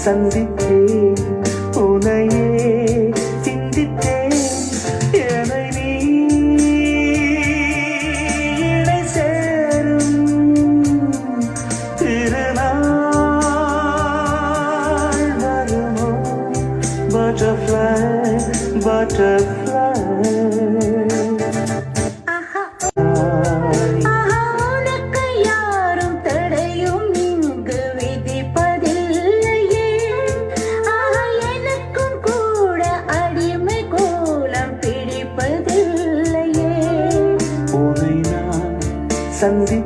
சந்தித்தேன் உனையே சிந்தித்தேன் என்னை நீ இணை சேரும் திருநாள் வருமோ butterfly butterfly சந்தி